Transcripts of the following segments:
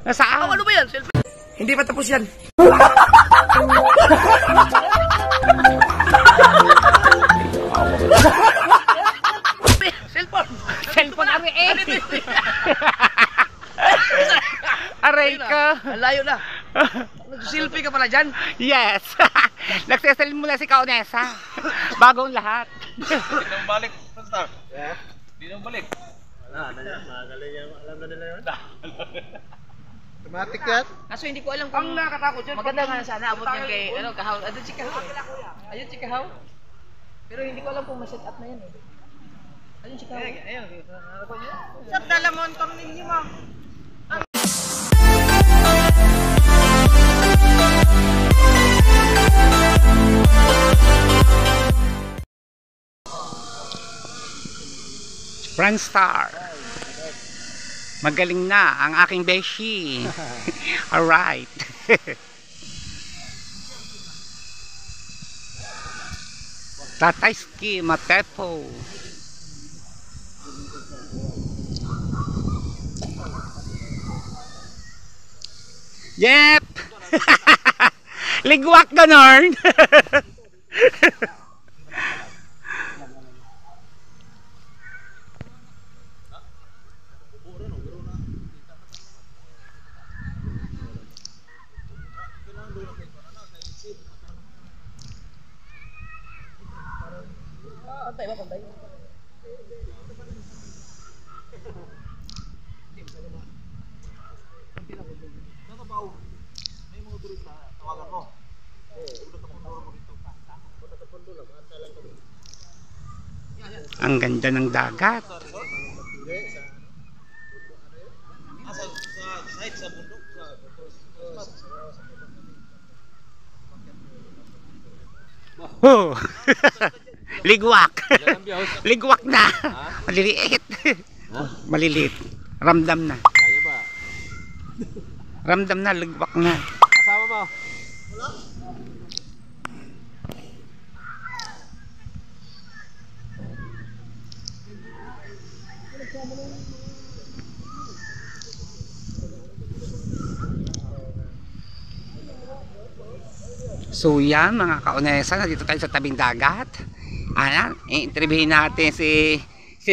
Nasaan? Ano ba yan? Selfie? Hindi pa tapos yan. Cellphone. Cellphone ari eh. Aray ka. Ang layo na. Nag-selfie ka pala dyan? Yes. Nagseselfie muna si Kaunesa. Bagong lahat. Di nang balik, Star. Di nang balik. Wala, magaling yan. Alam na nila yun? Automatic yan? Kaso hindi ko alam kung nakatakot yun. Maganda nga sana abot yan kay ano, Kahaw. Ayun si Kahaw. Ayun si Kahaw. Pero hindi ko alam kung ma-set up na yan eh. Ayun si Kahaw. Ayun. Sa dalamon kami ninyo mo. Franstar. Magaling na ang aking beshi. Alright. Tatayski Matepo. Yep. Ligwak ganon. Pantay ba? Pantay? Ang ganda ng dagat. Oh. Ligwak. Ligwak na. Maliliit. Maliliit. Ramdam na. Kaya ba? Ramdam na, ligwak na. Kasama mo? Wala. So yan mga kaunesa, nandito tayo sa tabing dagat. Ayan, i-interviewin natin si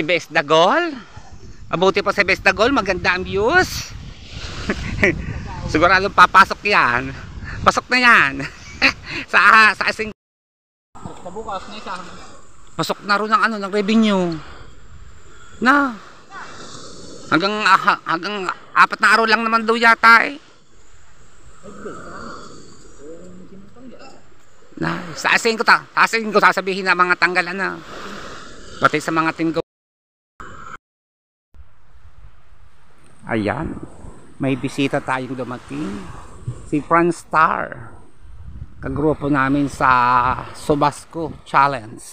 Bes Dagol. Mabuti pa si Bes Dagol, maganda ang views. Sigurado papasok yan. Pasok na yan. sa asing. Pabukas na isa. Pasok na rin ng ano, ng revenue. Na. Hanggang 4 na araw lang naman daw yata eh. Na, sa asing ko sasabihin na mga tanggalan na. Pati sa mga team ko. Ayan. May bisita tayong dumating. Si Franstar. Kagrupo namin sa Sobasco Challenge.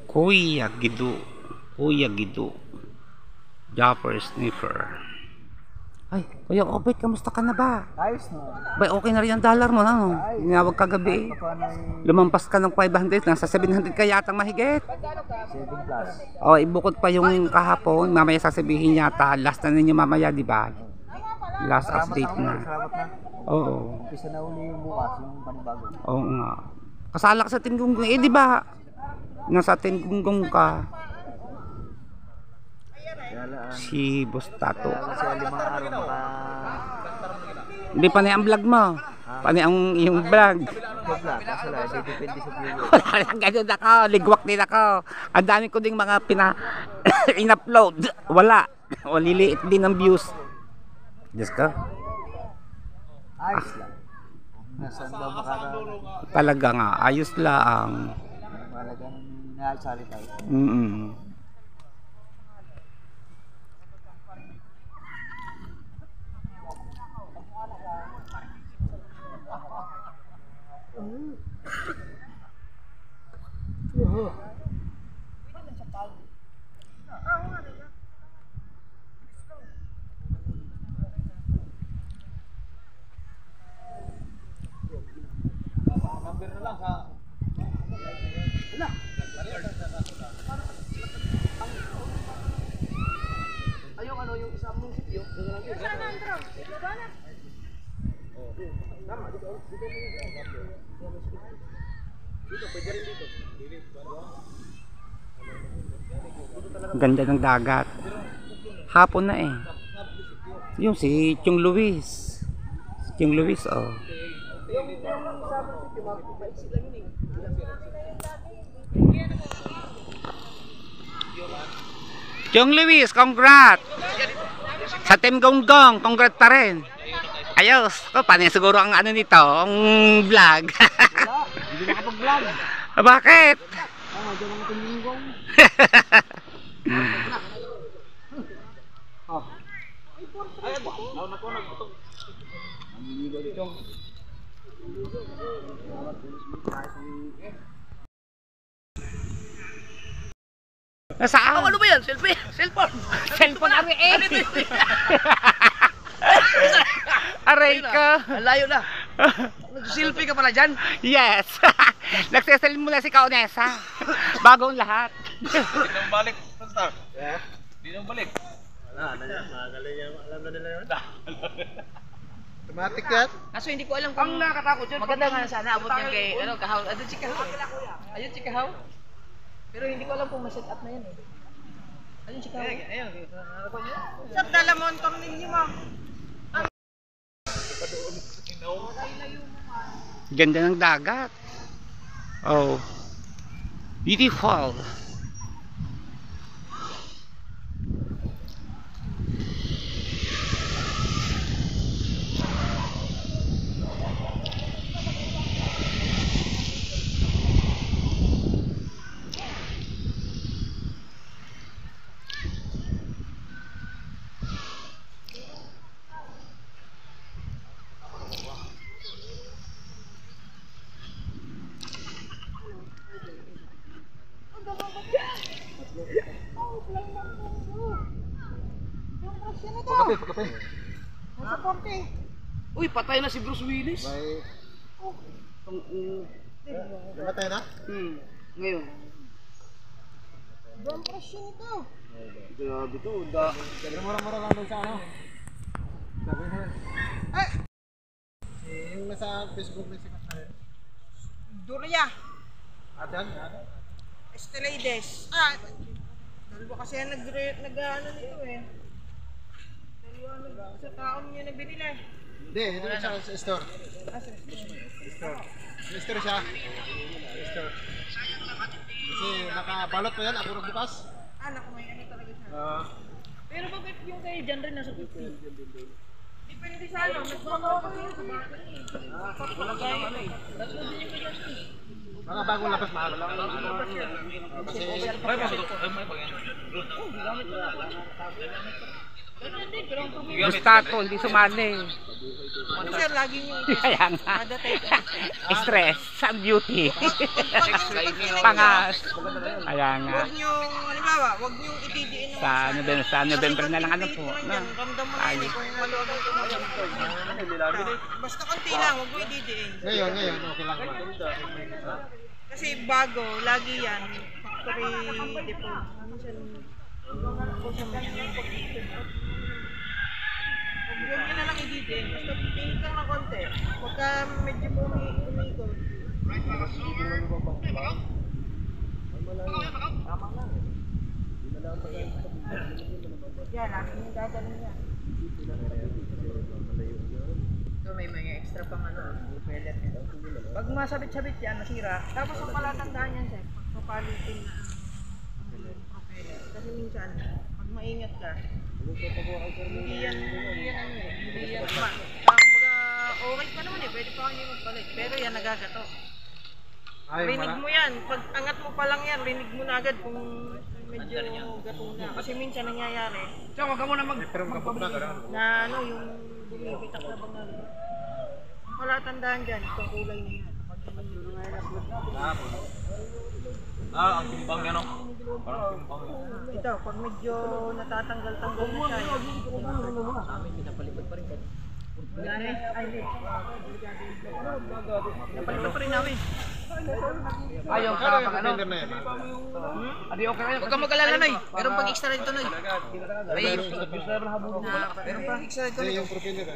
Kuya Gido Japper Sniffer. Ay, Kuya Obet, kamusta ka na ba? Ayos no. Bay, okay na rin ang dollar mo, no? Tinawag kagabi. Lumampas ka ng 500, nasa 700 ka yatang mahigit. 7 plus. O, ibukod pa yung kahapon. Mamaya sasabihin yata, last na ninyo mamaya, di ba? Last update na. Salamat na. Oo. Umpisa na uli yung bukas, yung panibago. Oo nga. Kasala ka sa Tinggong eh, di ba? Nasa Tinggong ka. Si Boss Tato. Kasi 5 araw maka... Hindi pa na ang vlog mo. Paano ang yung vlog? Wala, kaso lang, depende sa viewer. Wala lang, ganun ako. Ligwak din ako. Ang dami ko ding mga in-upload. Wala. O liliit din ang views. Diyos ka. Ayos lang. Saan ba makaka... Talaga nga, ayos lang. Malagang nagsali tayo. Number na lang sa... Ayong ano, yung isang munisipyo. Ganda ng dagat. Hapon na eh. Yung si Chong Luis. Si Chong Luis, oh. Yung sa munisipyo, maiksi lang yun eh. Chong Luis, congrats! Sa Team Gonggong, congrats pa rin. Ayos. Oh, paano yan siguro ang ano nito, ang vlog? Hindi makapag-vlog. Bakit? Diyan ang tumingong. Nasaan? Ano ba yan? Selfie? Cellphone? Cellphone ari eh. Aray ka. Ang layo na. Nag-selfie ka pala dyan. Yes. Nagsesell muna si Kaonesa. Bagong lahat. Hindi na balik, Star. Hindi na balik. Automatic yan? Kaso hindi ko alam kung... Ang nakatakot dyan. Maganda nga sana abot yan kay Kahaw. Ayun si Kahaw. Ayun si Kahaw. Pero hindi ko alam kung ma-set up na yan eh. Ayun si Kahaw. Ayun. Sa dalamon kang ninyo mo. Ganda ng dagat. Oh. Beautiful. Uy, patay na si Bruce Willis. Namatay na? Ngayon. Grabe to. Mura-mura lang doon sa ano. Sabi na. Yung nasa Facebook na sikat na rin. Durya, Adan? Estelades. Dalawa kasi yan nag-ano nito eh. Dalawa sa taon niya na binili. Hindi, ito siya sa store. Store. May store siya. Store. Kasi nakabalot pa yan, ako rin bukas. Naku, may ano talaga siya. Pero bakit yung kay John rin nasa 50? Depende sa ano, nagbabawa kasi yun sa bakit eh. Mga bagong labas mahal. Kasi Gustato, hindi sumali. Sir, lagi niyo Kaya nga. madatay ka. Stress sa beauty. Pangas. Kaya nga. Huwag niyo, halimbawa, huwag niyo itidiin ng Sa November na lang ano po. Na. Ramdam mo na yun eh, kung ano ang basta konti lang, huwag mo ididiin. ngayon, okay lang. Kasi bago, lagi yan, factory depot. Huwag nyo na lang i-ditin. Basta pingit lang ng konti. Pagka medyo umikot. Yan, lagi nyo dadalhin yan. Ito may mga extra pang ano, pellet yan. Pag masabit-sabit yan, masira. Tapos ang palatandaan yan, sir, pagpapalitin na ang propeller. Kasi minsan, pag maingat ka, hindi yan, okay pa naman eh, pwede pa kayo magpalit. Pero yan, nagagato. Ay, Rinig mo yan. Pag angat mo pa lang yan, rinig mo na agad kung medyo gato na. Kasi minsan nangyayari Pero magkapot na gano'n. na ano, yung bumibitak na bang ano. Wala tandaan dyan, itong kulay na yan. Pag Ang timbang yan, no? Parang timbang yan. ito, pag medyo natatanggal-tanggal na siya. Sa amin, pinapalipad pa rin. Napalito pa rin namin. Ayaw ka Kaya pag ano. yung na yan. Adi okay na yun. Huwag kang mag-alala, Noy. Meron pang extra dito, Noy. Meron pang extra dito, Noy. Yung propeller.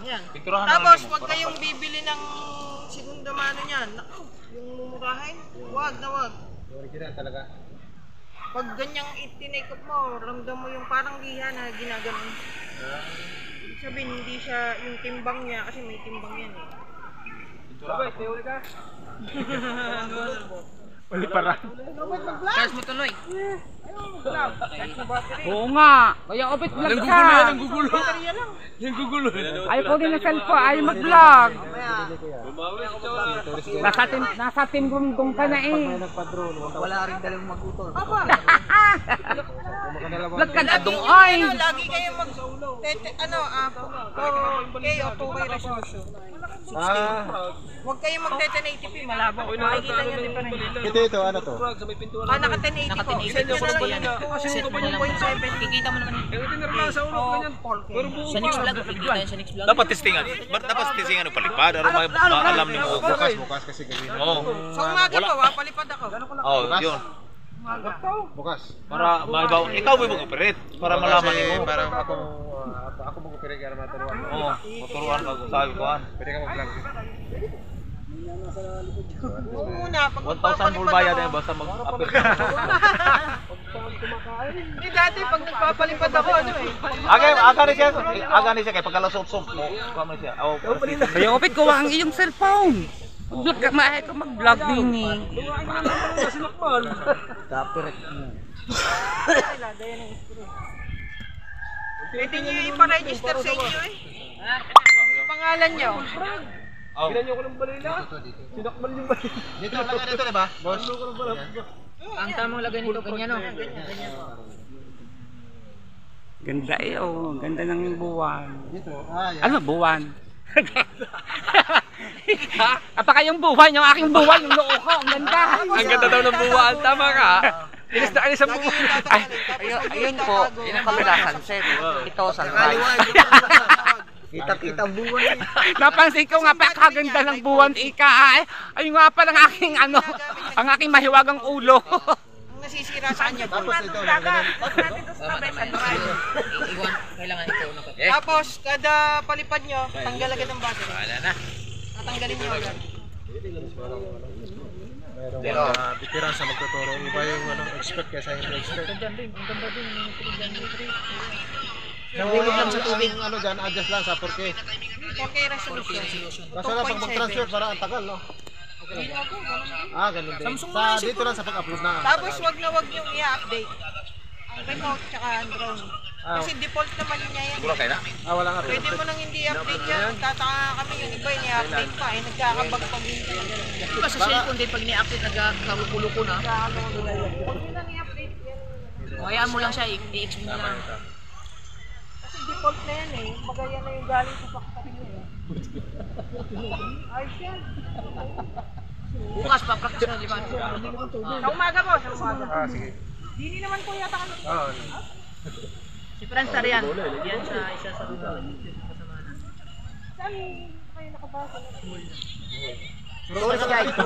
Yan. Pinturahan na Tapos, lang yun, wag kayong bibili ng segunda mano niyan. Naku, yung mumurahin, wag na wag. Original talaga. Pag ganyang itinake up mo, ramdam mo yung parang liha na ginaganon. Ibig sabihin, hindi siya yung timbang niya, kasi may timbang yan eh. Wali para. Charge mo to, Noy. Oo nga. Kaya opit vlog ka. Yung gugulo. Ayaw po din ng cellphone. Ayaw mag-vlog. Nasa team gumgum ka na eh. Wala rin dalang mag-utol. Vlog ka na doon ay. Lagi kayo mag... kayo, 2K resolution. Huwag kayong mag-1080p, malabo. Makikita nyo din pa rin. Ito, ano to? Naka 1080 po. Set nyo na lang yan. Set mo na lang. 2.7. Kikita mo naman. Sa Sa next vlog, kikita yan sa next vlog. Dapat testingan. Dapat testingan ng palipad. Ano alam ni mo? Bukas kasi gawin. Oo. Sa umaga po, palipad ako. Oh, yun. Bukas. Para maibaw. Ikaw mo mag-operate. Para malaman mo. Para ako mag-operate kaya naman turuan. Oo. Maturuan ka kung sabi ko. Pwede ka mag-vlog. Oo muna, pag 1,000 full bayad na basta mag-operate. dati pag nagpapalipad ako, ano eh. Aga ni siya kay pagkalasot-sot mo. Kamo siya. Kaya opit ko ang iyong cellphone. Vlog ka, maahay ka mag-vlog din eh. Pwede nyo ipa-register sa inyo eh. Pangalan nyo. Dito lang dito, di ba? Boss. Ang tamang lagay nito, ganyan, no? Ganda eh oh. Ganda ng buwan. Dito. Yan. Ano buwan? Apaka yung buwan, yung aking buwan, yung noo ko. Ang ganda. Ang ganda daw ng buwan. Tama ka. Inis na sa buwan. Ayun po, yun ang kabila sunset. Ito sunrise. Kita-kita ang buwan. Napansin ko nga pakaganda ng buwan ika ay. Ayun nga pa ng aking ano, ang aking mahiwagang ulo. Ang nasisira sa kanya. Tapos ito, ganun. Iwan, kailangan ikaw na kapit. Tapos, kada palipad nyo, tanggal agad ang battery. Wala na. Tatanggalin nyo agad. Mayroong mga bitiran sa magtuturo. Iba yung expert kaysa hindi expert. Ang ganda din, yung pinigyan ng tree. Nahulog lang sa tubig. Ano dyan, adjust lang sa 4K. 4K resolution. Kaso lang pag mag-transfer para ang tagal, no? Ganun din. Sa dito lang sa pag-upload na. Tapos, wag na wag yung i-update. Ang remote tsaka ang drone. Kasi default naman niya yan. Wala kayo na. Wala nga. Pwede mo nang hindi i-update yan. Tataka kami yung iba yung i-update pa. Nagkakabag pag hindi. Diba sa cellphone din, pag ni-update, nagkakulo ko na. Huwag nyo lang i-update yan. Hayaan mo lang siya, i-explain mo lang. Kasi default na yan eh. Baga yan na yung galing sa factory nyo eh. Ayos yan. Bukas pa, practice na 5. Sa umaga po, sa umaga. Sige. Dini naman po yata kami. Si Franz Tarian, yan sa isa sa mga kasama na. Saan kayo nakabasa? Tourist guide.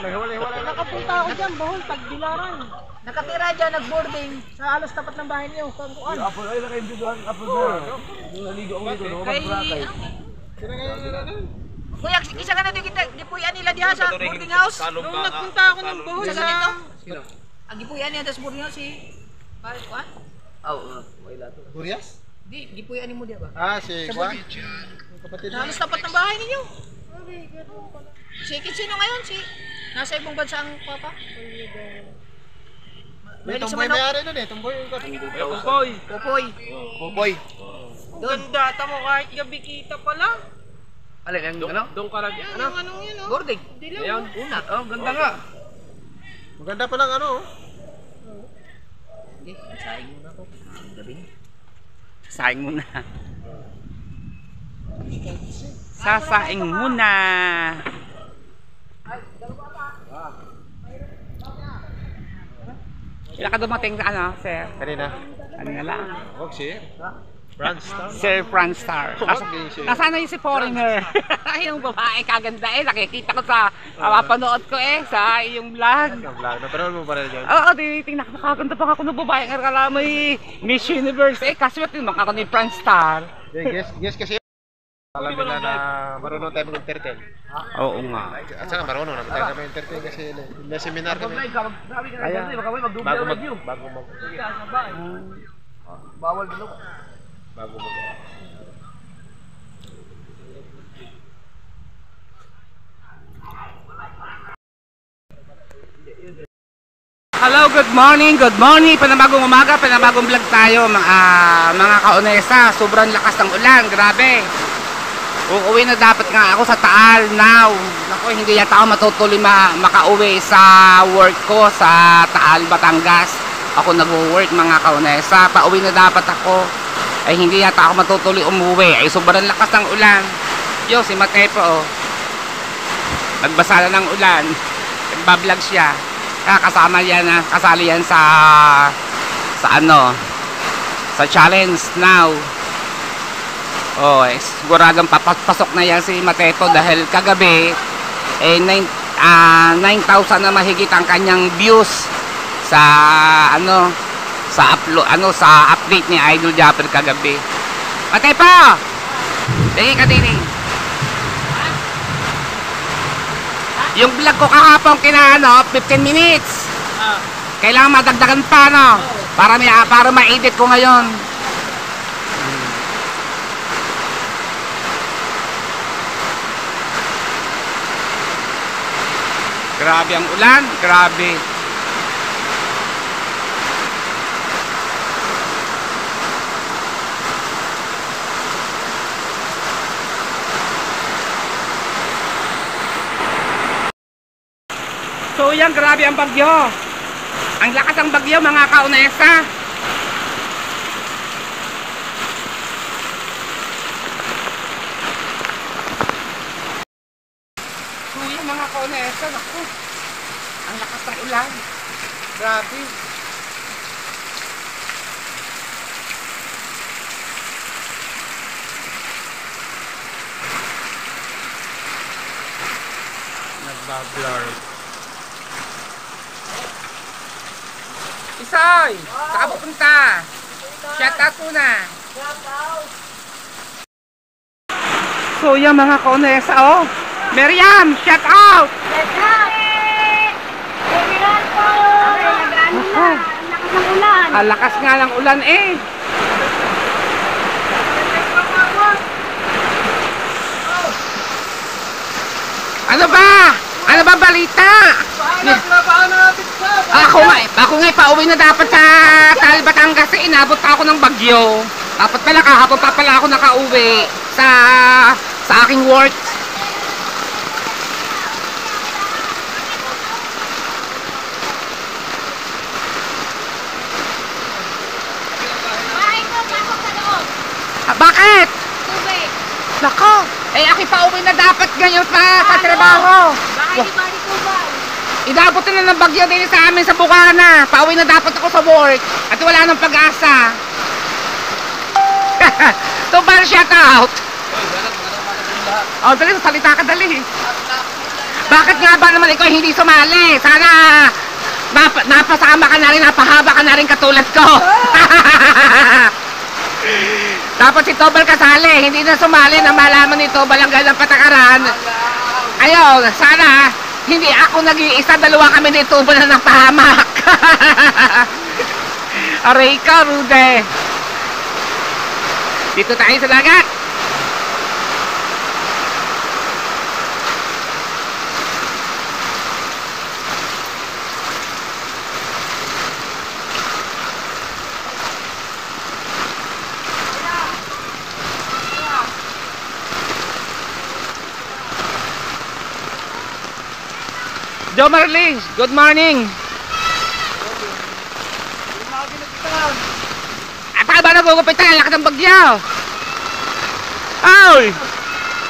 Naghiwalay-hiwalay na. Nakapunta ako dyan, Bohol, Tagbilaran. Nakatira dyan, nag-boarding sa halos tapat ng bahay niyo. Kankuan. Kuya, isa ka na din kita, gipuyan nila diha sa boarding house. Nung nagpunta ako ng Bohol Sa sa... ganito? Ang gipuyan niya sa boarding house si... Paris, kuan? Gurias? Di, gipuyan ni mo diya ba? Si Juan. Kapatid Sa halos tapat ng bahay ninyo. Sino ngayon? Nasa ibang bansa ang papa? May tumboy mayari nun eh. Tumboy yung Popoy. Pupoy. Ganda, tamo kahit gabi kita pala. Alin, ano? Doon ka lang. Ano? Anong yun oh? Bordig. Dilaw. Ayun, una. Oh, ganda nga. Maganda pa lang ano. Hindi, saing muna ako. Gabi. Saing muna. Sasaing muna. Kailan ka dumating sa ano, sir? Kanina. Ano na lang? Huwag siya. France Star. Sir Franstar. Okay. Nasaan na yung si foreigner? Yung babae kaganda eh. Nakikita ko sa mapanood ko eh sa iyong vlog. Ang vlog. Napanood mo pa rin yun? Oo, tinitingnan ko. Nakaganda pa ako ng babae. Kala may Miss Universe eh. Kasi ba't yung ako ni Franstar? Guess kasi. Alam nila na marunong tayo mag-entertain. Oo nga. At saka marunong naman tayo mag-entertain kasi may seminar kami. Kaya, Bago mag. Bawal dulu. Bago mag. Hello, good morning, panabagong umaga, panabagong vlog tayo mga kaonesa. Sobrang lakas ng ulan, grabe. Uuwi na dapat nga ako sa Taal now. Naku, hindi yata ako matutuloy makauwi sa work ko sa Taal, Batangas. Ako nag-work mga kaonesa. Pauwi na dapat ako. Ay hindi yata ako matutuloy umuwi. Ay sobrang lakas ng ulan. Yo, si Matepo oh. Nagbasa na ng ulan. Nagbablog siya. Kasali yan sa challenge now. Oh, siguradong papasok na yan si Mateto dahil kagabi 9,000 na mahigit ang kanyang views sa update ni Idol Japper kagabi. Matepo! Tingin ka din. Yung vlog ko kahapon 15 minutes. Kailangan madagdagan pa no. Para ma-edit ko ngayon. Grabe ang ulan, grabe. So yan, grabe ang bagyo. Ang lakas ng bagyo mga kaonesa. So yan mga kaonesa, naku. Ang lakas ng ulan. Grabe. Nagbablur. Isoy! Saan ka pupunta? Shout out muna. So yan mga kaonesa oh. Miriam, shout out! Ang lakas nga ng ulan eh. Ano ba? Ano ba balita? Ako nga pauwi na dapat sa Taal, Batangas kasi inabot pa ako ng bagyo. Dapat pala kahapon pa pala ako nakauwi sa aking work. Bakit? Tubig. Nako, ako pauwi na dapat ngayon sa trabaho. Baka di ba ko ba? Inabot na ng bagyo din sa amin sa Bukana. Pauwi na dapat ako sa work at wala nang pag-asa. Tubal, shout out. Oh, dali, salita ka dali. Bakit nga ba naman ikaw hindi sumali? Sana napasama ka na rin, napahaba ka na rin katulad ko. Dapat si Tobal kasali, hindi na sumali na malaman ni Tobal ang gandang patakaran. Ayun, sana hindi ako nag-iisa, dalawa kami ni Tobal na napahamak. Aray ka, Rude. Dito tayo sa dagat. Jo Marlins, good morning. At ba nagugupitan? Ang lakas ng bagyo. Ay!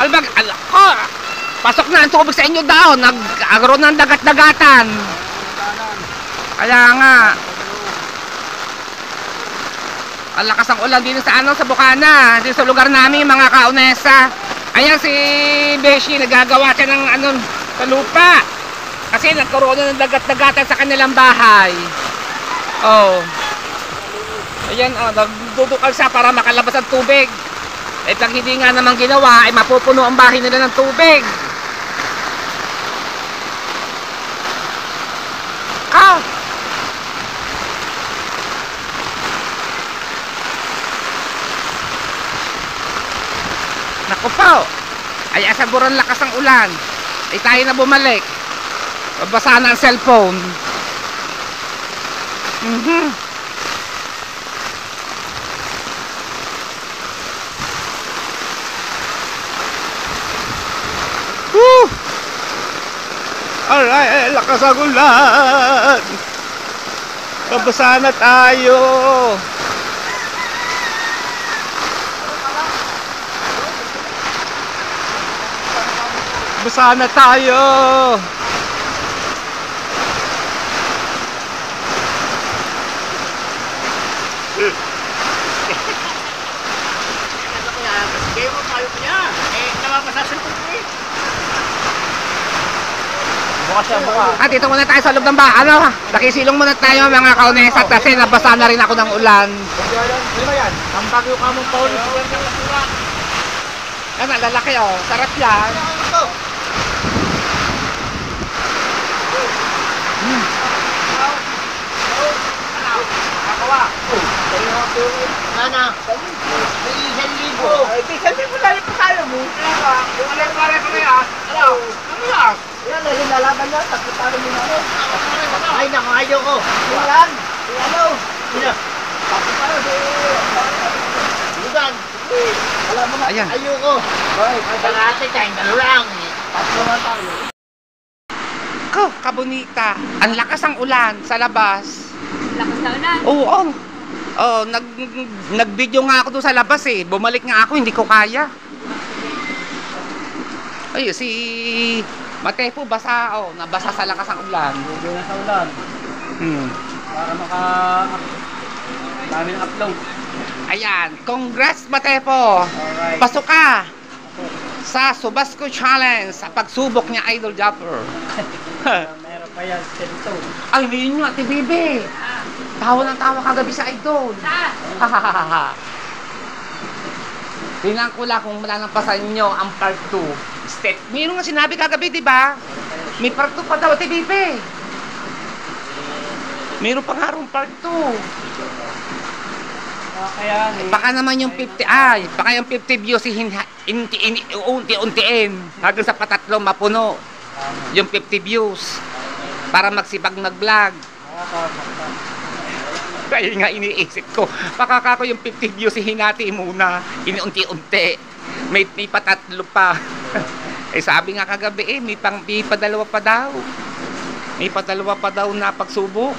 Albag, ko! Pasok na ang tubig sa inyo daw. Nag-agro ng dagat-dagatan. Kaya nga. Ang lakas ng ulan dito sa sa Bukana. Dito sa lugar namin, mga kaunesa. Ayan si Beshi, nagagawa siya ng sa lupa. Kasi nagkaroon na ng dagat-dagatan sa kanilang bahay. Oh. Ayan, nagdudukal siya para makalabas ang tubig. Eh pag hindi nga naman ginawa, ay mapupuno ang bahay nila ng tubig. Ah! Naku po, ay asaguran lakas ng ulan. Ay tayo na bumalik. Babasa na ang cellphone. Woo! Alright, lakas ang ulan. Babasa na tayo. Basa na tayo. Game mo tayo niya. Napapasasin ko eh. Bukas siya, bukas. At dito muna tayo sa loob ng nakisilong muna tayo mga kaunesa kasi nabasa na rin ako ng ulan. Ano yan? Ang bagyo ka mong Paul. Yan, ang lalaki oh. Sarap yan. Ana, may 1,000. Ay, 1,000 lang yung pasalo mo. Yung alay-alay ko na yan. Ano? Ano yan? Yan, nalalaban niya. Tapos mo na ako. Ay, nakahayo ko. Yan. Ano? Yan. Tapos ano? Lugan. Alam mo na. Ayan. Ayoko. Ay, kalahati tayo. Dalulang. Tapos naman tayo. Ko, kabunita. Ang lakas ang ulan sa labas. Lakas na ulan. Oo. Oh, nag-video nga ako doon sa labas eh. Bumalik nga ako, hindi ko kaya. Ay, si Matepo basa nabasa sa lakas ng ulan. Hindi na sa ulan. Para dami ng upload. Ayan, congrats Matepo. Alright. Pasok ka sa Subasco Challenge sa pagsubok niya Idol Japper. Meron pa yan, dito. Ay, yun nga, Bibi. Tawa ng tawa kagabi sa Idol. Hahaha. Tingnan ko lang kung malalampasan nyo ang part 2. Step. Mayroon nga sinabi kagabi, di ba? May part 2 pa daw, Bibi. Mayroon pa nga rin part 2. Kaya, Baka naman yung 50, baka yung 50 views unti-untiin hanggang sa patatlo mapuno yung 50 views para magsipag mag-vlog. Kaya nga iniisip ko, baka ako yung 50 views hinati muna, unti-unti, may patatlo pa. Eh sabi nga kagabi may padalawa pa daw. May padalawa pa daw na pagsubok.